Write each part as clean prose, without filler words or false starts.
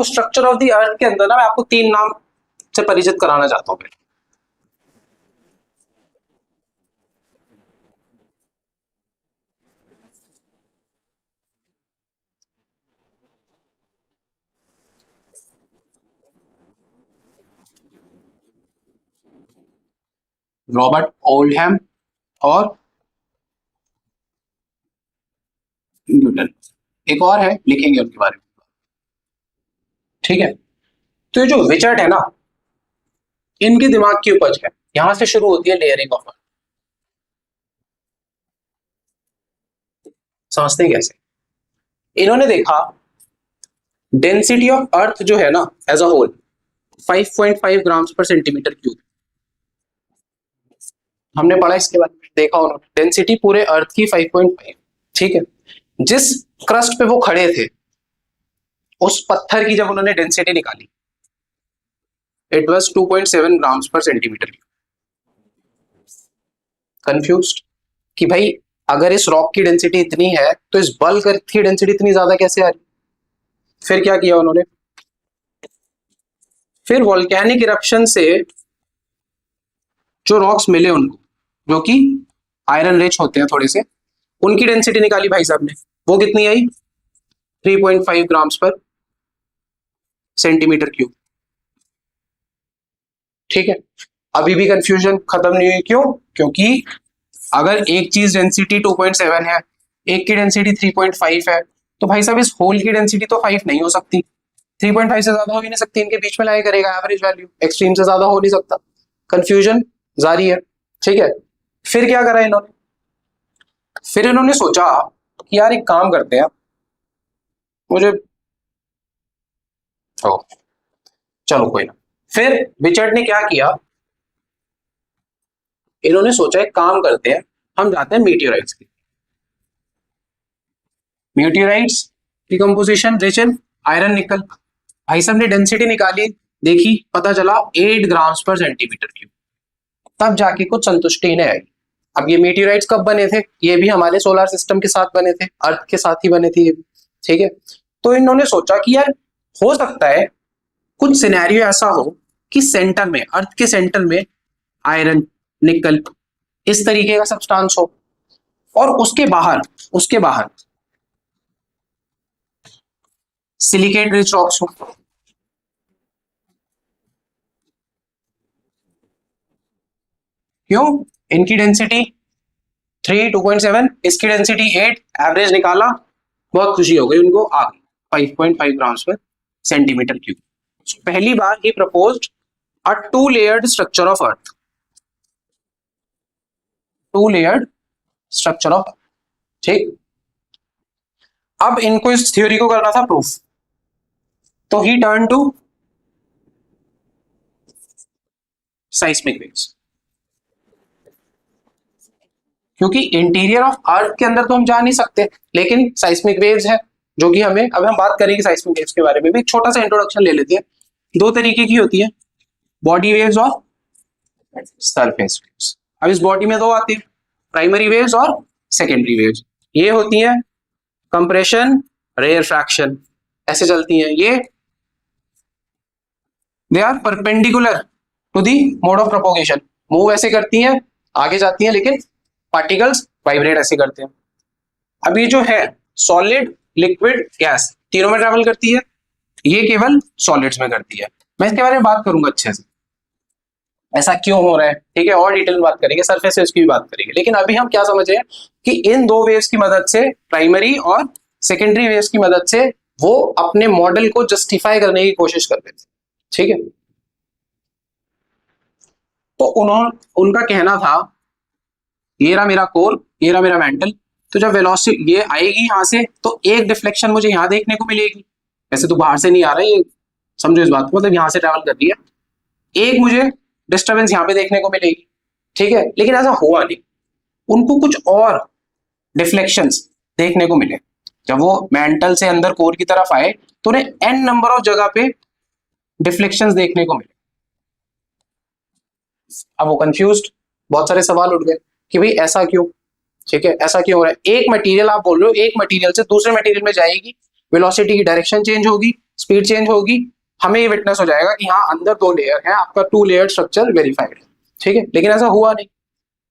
तो structure of the earth के अंदर ना मैं आपको 3 नाम से परिचित कराना चाहता हूँ। रॉबर्ट ओल्डहैम और न्यूटन। एक और है, लिखेंगे उनके बारे में, ठीक है। तो ये जो विचर्ड है ना, इनके दिमाग की उपज है, यहां से शुरू होती है लेयरिंग ऑफ अर्थ। समझते हैं कैसे? इन्होंने देखा डेंसिटी ऑफ अर्थ जो है ना एज अ होल 5.5 ग्राम्स पर सेंटीमीटर क्यूब। हमने पढ़ा इसके बारे में, देखा उन्होंने डेंसिटी पूरे अर्थ की 5.5, ठीक है। जिस क्रस्ट पे वो खड़े थे उस पत्थर की जब उन्होंने डेंसिटी निकाली, इट वाज 2.7 ग्राम्स पर सेंटीमीटर क्यूब। कंफ्यूज्ड कि भाई अगर इस रॉक की डेंसिटी इतनी है तो इस बल्क अर्थ की डेंसिटी इतनी ज्यादा कैसे आ रही? फिर क्या किया उन्होंने? फिर वोल्केनिक इरप्शन से जो रॉक्स मिले उनको, जो कि आयरन रिच होते हैं थोड़े से, उनकी डेंसिटी निकाली भाई साहब ने। वो कितनी आई? 3.5 ग्राम्स पर सेंटीमीटर क्यूब, ठीक है। अभी भी कंफ्यूजन खत्म नहीं हुई। क्यों? क्योंकि अगर एक चीज डेंसिटी 2.7 है, एक की डेंसिटी 3.5 है, तो भाई साहब इस होल की डेंसिटी तो 5 नहीं हो सकती, 3.5 से ज्यादा हो ही नहीं सकती, इनके बीच में लाया करेगा एवरेज वैल्यू, एक्सट्रीम से ज्यादा हो नहीं सकता। कंफ्यूजन जारी है, ठीक है। फिर क्या करा इन्होंने? फिर इन्होंने सोचा कि यार एक काम करते हैं, मुझे चलो कोई ना। फिर विचर्ड ने क्या किया, इन्होंने सोचा एक काम करते हैं, हम जाते हैं मीटियोराइट्स की। मीटियोराइट्स की कंपोजिशन रिच इन आयरन निकल। भाई साहब ने डेंसिटी निकाली, देखी, पता चला 8 ग्राम्स पर सेंटीमीटर क्यूब। तब जाके कुछ संतुष्टि नहीं आई। अब ये मीटियोराइट्स कब बने थे? ये भी हमारे सोलर सिस्टम के साथ बने थे, अर्थ के साथ ही बने थे ये भी, ठीक है। तो इन्होंने सोचा कि यार हो सकता है कुछ सिनेरियो ऐसा हो कि सेंटर में, अर्थ के सेंटर में आयरन, निकल, इस तरीके का सब्सटेंस हो, और उसके बाहर सिलिकेट रिच रॉक्स हो। क्यों? इनकी डेंसिटी 3, 2.7, इसकी डेंसिटी 8, एवरेज निकाला, बहुत खुशी हो गई उनको, आ गई 5.5 ग्राम्स पर सेंटीमीटर क्यूब। पहली बार ही proposed a 2 layered structure of Earth, 2 layered structure of, ठीक। अब इनको इस थ्योरी को करना था प्रूफ, तो ही टर्न टू साइस्मिक वेव्स। क्योंकि इंटीरियर ऑफ अर्थ के अंदर तो हम जा नहीं सकते, लेकिन साइस्मिक वेव्स है जो कि हमें, अब हम बात करेंगे साइस्मिक वेव्स के बारे में भी, एक छोटा सा इंट्रोडक्शन ले लेते हैं। 2 तरीके की होती है, बॉडी वेव्स और सरफेस वेव्स। अब इस बॉडी में 2 आती है, प्राइमरी वेव्स और सेकेंडरी वेव्स। ये होती है कंप्रेशन, रेयरफैक्शन, ऐसे चलती हैं ये। They are perpendicular to the mode of propagation, move ऐसे करती हैं, आगे जाती हैं, लेकिन पार्टिकल्स वाइब्रेट ऐसे करते हैं। अब ये जो है सॉलिड, लिक्विड, गैस, तीनों में ट्रैवल करती है, ये केवल सॉलिड्स में करती है। मैं इसके बारे में बात करूंगा अच्छे से, ऐसा क्यों हो रहा है, ठीक है, और डिटेल में बात करेंगे, सरफेस वेव्स की भी बात करेंगे। लेकिन अभी हम क्या समझ रहे हैं कि इन 2 वेव्स की मदद से, प्राइमरी और सेकेंडरी वेव्स की मदद से, वो अपने मॉडल को जस्टिफाई करने की कोशिश करते थे, ठीक है। तो उनका कहना था, ये रहा मेरा कोर, ये रहा मेरा मेंटल, तो जब वेलोसिटी ये आएगी यहां से, तो एक डिफ्लेक्शन मुझे यहां देखने को मिलेगी, वैसे तो बाहर से नहीं आ रहा है ये, समझो इस बात को, मतलब यहां से ट्रैवल कर रही है, एक मुझे डिस्टर्बेंस यहां पे देखने को मिलेगी, ठीक है। लेकिन ऐसा हुआ नहीं, उनको कुछ और डिफ्लेक्शंस देखने को मिले। जब वो मेंटल से अंदर कोर की तरफ आए तो उन्हें n नंबर ऑफ जगह पे डिफ्लेक्शंस देखने को मिले। अब वो कंफ्यूज्ड, बहुत सारे सवाल उठ गए कि भाई ऐसा क्यों, ठीक है, ऐसा क्यों हो रहा है। एक मटेरियल, आप बोल रहे हो एक मटेरियल से दूसरे मटेरियल में जाएगी, वेलोसिटी की डायरेक्शन चेंज होगी, स्पीड चेंज होगी, हमें ये विटनेस हो जाएगा कि हाँ अंदर 2 लेयर है, आपका 2 लेयर स्ट्रक्चर वेरीफाइड है, ठीक है। लेकिन ऐसा हुआ नहीं।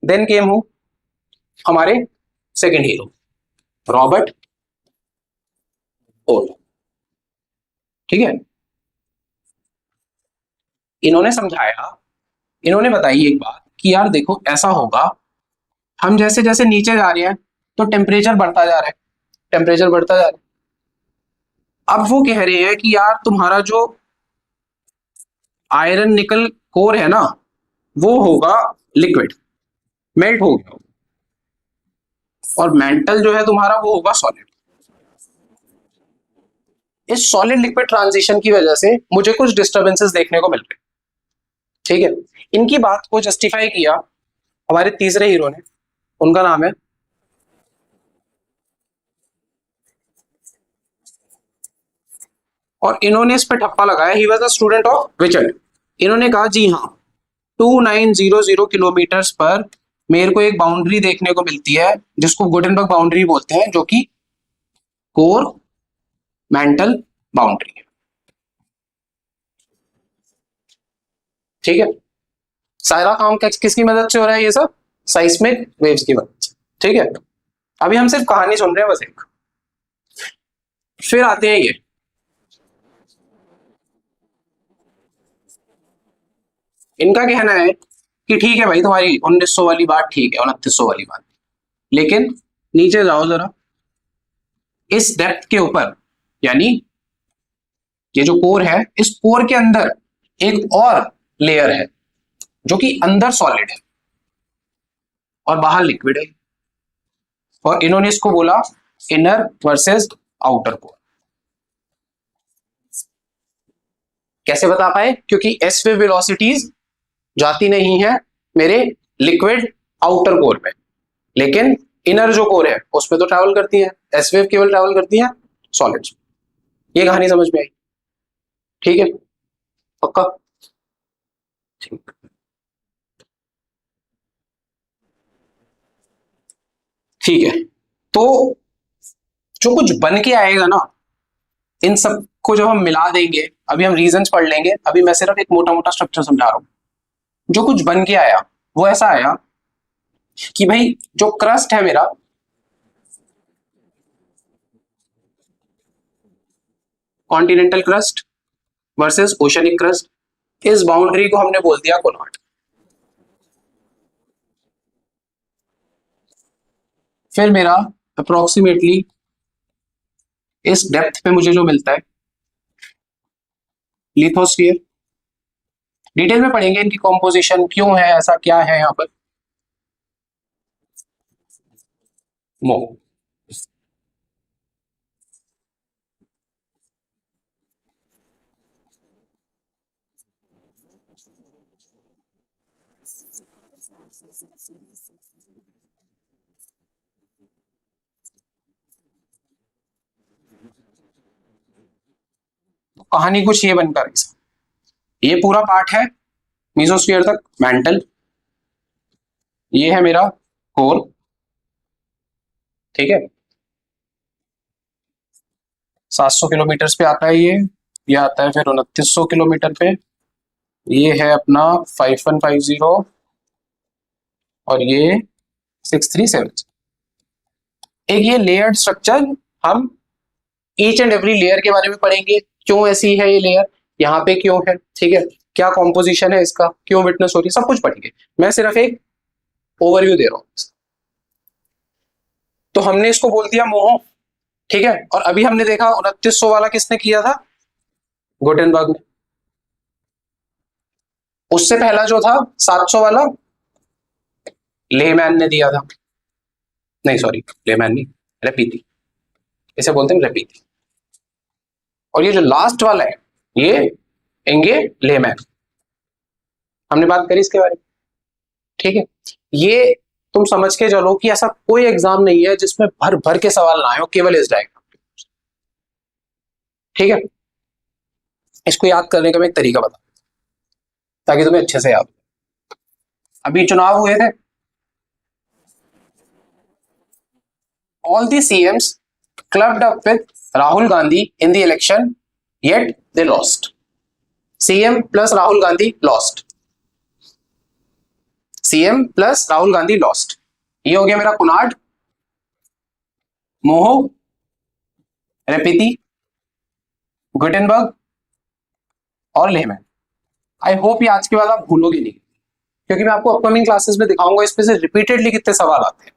देन केम हूं हमारे सेकेंड हीरो, रॉबर्ट ओल, ठीक है। इन्होंने समझाया, इन्होंने बताई एक बात कि यार देखो ऐसा होगा, हम जैसे जैसे नीचे जा रहे हैं तो टेम्परेचर बढ़ता जा रहा है, टेम्परेचर बढ़ता जा रहा है। अब वो कह रहे हैं कि यार तुम्हारा जो आयरन निकल कोर है ना, वो होगा लिक्विड, मेल्ट हो गया, और मेंटल जो है तुम्हारा वो होगा सॉलिड। इस सॉलिड लिक्विड ट्रांजिशन की वजह से मुझे कुछ डिस्टर्बेंसेस देखने को मिल रहे, ठीक है। इनकी बात को जस्टिफाई किया हमारे तीसरे हीरो ने, उनका नाम है और इन्होंने इस पर ठप्पा लगाया, he was a student of Wiechert. इन्होंने कहा जी हाँ 2900 किलोमीटर पर मेरे को एक बाउंड्री देखने को मिलती है जिसको गुटेनबर्ग बाउंड्री बोलते हैं, जो कि कोर मेंटल बाउंड्री है, ठीक है। सारा काम किसकी मदद से हो रहा है, ये सब साइस्मिक वेव्स की मदद से, ठीक है। अभी हम सिर्फ कहानी सुन रहे हैं बस एक। फिर आते हैं ये, इनका कहना है कि ठीक है भाई तुम्हारी 1900 वाली बात ठीक है, 2900 वाली बात, लेकिन नीचे जाओ जरा, इस डेप्थ के ऊपर, यानी ये जो कोर है, इस कोर के अंदर एक और लेयर है जो कि अंदर सॉलिड है और बाहर लिक्विड है, और इन्होंने इसको बोला इनर वर्सेस आउटर कोर। कैसे बता पाए, क्योंकि एस वेव वेलोसिटीज जाती नहीं है मेरे लिक्विड आउटर कोर पे, लेकिन इनर जो कोर है उसमें तो ट्रैवल करती है, एस वेव केवल ट्रैवल करती है सॉलिड्स। ये कहानी समझ में आई, ठीक है, पक्का, ठीक। ठीक है, तो जो कुछ बन के आएगा ना, इन सब को जब हम मिला देंगे, अभी हम रीजंस पढ़ लेंगे, अभी मैं सिर्फ एक मोटा मोटा स्ट्रक्चर समझा रहा हूं। जो कुछ बन के आया वो ऐसा आया कि भाई जो क्रस्ट है मेरा, continental crust versus oceanic crust, इस बाउंड्री को हमने बोल दिया कोनॉट। फिर मेरा अप्रोक्सीमेटली इस डेप्थ पे मुझे जो मिलता है लिथोस्फीयर, डिटेल में पढ़ेंगे इनकी कॉम्पोजिशन क्यों है, ऐसा क्या है यहाँ पर। मो कहानी कुछ ये बनकर, ये पूरा पार्ट है मीसोस्फीयर तक मेंटल, ये है मेरा कोर, ठीक है। 700 किलोमीटर पे आता है ये आता है फिर 2900 किलोमीटर पे, ये है अपना 5150 और ये 637। एक ये लेयर्ड स्ट्रक्चर, हम ईच एंड एवरी लेयर के बारे में पढ़ेंगे, क्यों ऐसी है ये लेयर, यहाँ पे क्यों है, ठीक है, क्या कॉम्पोजिशन है इसका, क्यों विटनेस हो रही है, सब कुछ पढ़ेंगे। मैं सिर्फ एक ओवरव्यू दे रहा हूँ। तो हमने इसको बोल दिया मोह, ठीक है। और अभी हमने देखा 2900 वाला किसने किया था, गुटेनबर्ग ने। उससे पहला जो था 700 वाला लेमैन ने दिया था, नहीं सॉरी लेमैन नहीं, रेपीती, इसे बोलते हैं रेपीती। और ये जो लास्ट वाला है ये एंगे लेमैन, हमने बात करी इसके बारे में, ठीक है। ये तुम समझ के चलो कि ऐसा कोई एग्जाम नहीं है जिसमें भर भर के सवाल ना आए हो, केवल इस डायग्राम, ठीक है। इसको याद करने का मैं एक तरीका बता ताकि तुम्हें अच्छे से याद हो। अभी चुनाव हुए थे, all the CMs clubbed up with Rahul Gandhi in the election yet they lost. CM plus Rahul Gandhi lost. CM plus Rahul Gandhi lost. ये हो गया मेरा कुनाड, मोहो, रेपिती, गुटेनबर्ग और लेहमैन. आई होप ये आज के बाद आप भूलोगे नहीं, क्योंकि मैं आपको अपकमिंग क्लासेस में दिखाऊंगा इस पे से रिपीटेडली कितने सवाल आते हैं.